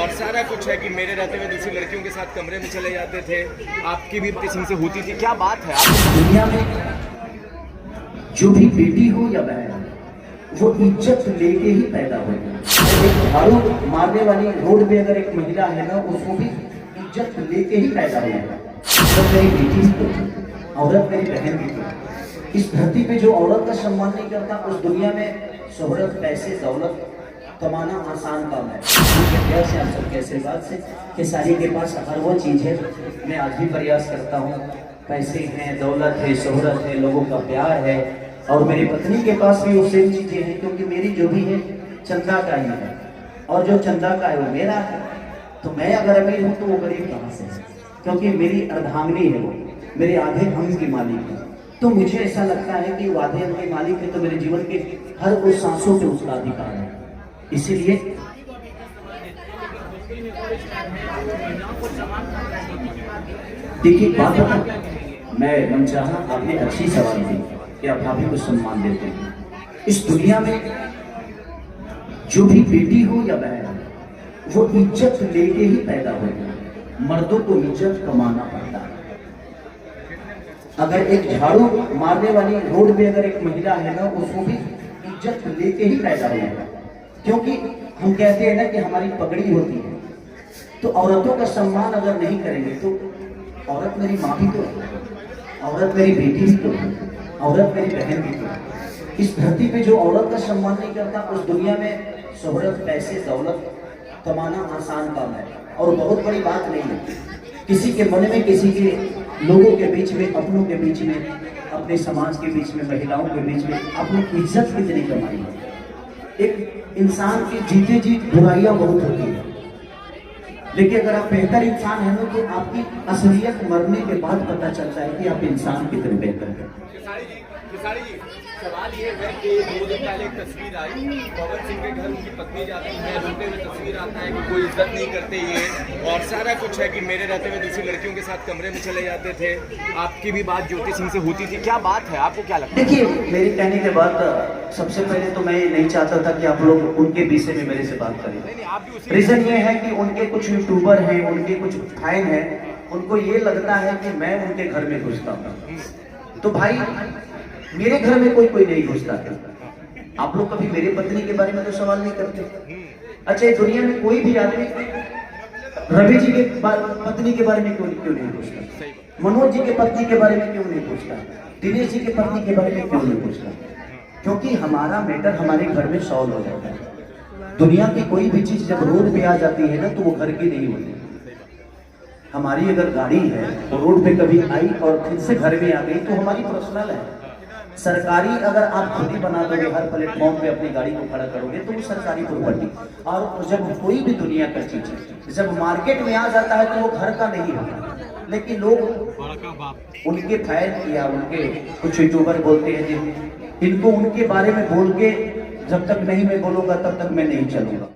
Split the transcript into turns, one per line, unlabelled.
और सारा कुछ है कि मेरे रहते हुए दूसरी लड़कियों के साथ कमरे में चले जाते थे। आपकी भी किसी से होती थी, क्या बात है? आप
दुनिया में जो भी बेटी हो या बहन, वो इज्जत लेके ही पैदा होगी। एक झाड़ू मारने वाली रोड पे अगर एक महिला है ना, उसको भी इज्जत लेके ही पैदा होगा। तो मेरी बेटी तो औरत, मेरी बहन भी तो। इस धरती पे जो औरत का सम्मान नहीं करता, उस दुनिया में शोहरत, पैसे, दौलत कमाना आसान काम है। से आप सबके आशीर्वाद से कि सारी के पास हर वो चीज़ है। मैं आज भी प्रयास करता हूँ, पैसे हैं, दौलत है, शोहरत है, लोगों का प्यार है, और मेरी पत्नी के पास भी वो सेम चीज़ें हैं, क्योंकि मेरी जो भी है चंदा का ही है, और जो चंदा का है वो मेरा है। तो मैं अगर अमीर हूँ तो वो गरीब कहाँ से है? क्योंकि मेरी अर्धांगिनी है, वो मेरे आधे अंग की मालिक है। तो मुझे ऐसा लगता है कि वो आधे अंग के मालिक है, तो मेरे जीवन के हर उस सांसों पे उसका अधिकार है। इसीलिए देखिए बात बता, मैं मनचाहा आपने अच्छी सवाल दी कि आप भाभी को सम्मान देते हैं। इस दुनिया में जो भी बेटी हो या बहन, वो इज्जत लेके ही पैदा होगी। मर्दों को इज्जत कमाना पड़ता है। अगर एक झाड़ू मारने वाली रोड पे अगर एक महिला है ना, उसको भी इज्जत लेके ही पैदा होगा। क्योंकि हम कहते हैं ना कि हमारी पगड़ी होती है, तो औरतों का सम्मान अगर नहीं करेंगे तो औरत मेरी माँ भी तो है, औरत मेरी बेटी भी तो है, औरत मेरी बहन भी तो है। इस धरती पे जो औरत का सम्मान नहीं करता, उस दुनिया में शोहरत, पैसे, दौलत कमाना आसान काम है, और बहुत बड़ी बात नहीं है। किसी के मन में, किसी के लोगों के बीच में, अपनों के बीच में, अपने समाज के बीच में, महिलाओं के बीच में अपनी इज्जत कितनी कमाई है। एक इंसान की जीते जी बुराइयां बहुत होती है, लेकिन अगर आप बेहतर इंसान हैं ना, तो आपकी असलियत मरने के बाद पता चलता है कि आप इंसान कितने बेहतर हैं।
सवाल ये है कि 2 दिन पहले एक तस्वीर आई, पवन सिंह के घर उनकी पत्नी जाती है, रोते हुए तस्वीर आता है कि कोई इज्जत नहीं करते ये, और सारा कुछ है कि मेरे रहते हुए दूसरी लड़कियों के साथ कमरे में चले जाते थे। आपकी भी बात ज्योति सिंह से होती थी, क्या बात है? आपको क्या लगता है?
देखिए, मेरे कहने के बाद सबसे पहले तो मैं नहीं चाहता था कि आप लोग उनके विषय में मेरे से बात करें। रीजन ये है कि उनके कुछ यूट्यूबर हैं, उनके कुछ फैन हैं, उनको ये लगता है कि मैं उनके घर में घुसता हूँ। तो भाई, मेरे घर में कोई नहीं घुसता था। आप लोग कभी मेरे पत्नी के बारे में तो सवाल नहीं करते। अच्छा, इस दुनिया में कोई भी आदमी रवि जी के पत्नी के बारे में क्यों नहीं पूछता? मनोज जी के पत्नी के बारे में क्यों नहीं पूछता? दिनेश जी के पत्नी के बारे में क्यों नहीं पूछता? क्योंकि हमारा मैटर हमारे घर में सॉल्व हो जाता है। दुनिया की कोई भी चीज जब रोड पे आ जाती है ना, तो वो घर की नहीं होती। हमारी अगर गाड़ी है तो रोड पे कभी आई और फिर से घर में आ गई तो हमारी पर्सनल है। सरकारी अगर आप खुद ही बना दोगे, हर प्लेटफॉर्म पे अपनी गाड़ी को खड़ा करोगे, तो वो सरकारी प्रॉपर्टी। और जब कोई भी दुनिया का चीज जब मार्केट में आ जाता है तो वो घर का नहीं होता। लेकिन लोग उनके फैन या उनके कुछ यूट्यूबर बोलते हैं, इनको उनके बारे में बोल के जब तक नहीं मैं बोलूंगा तब तक मैं नहीं चलूंगा।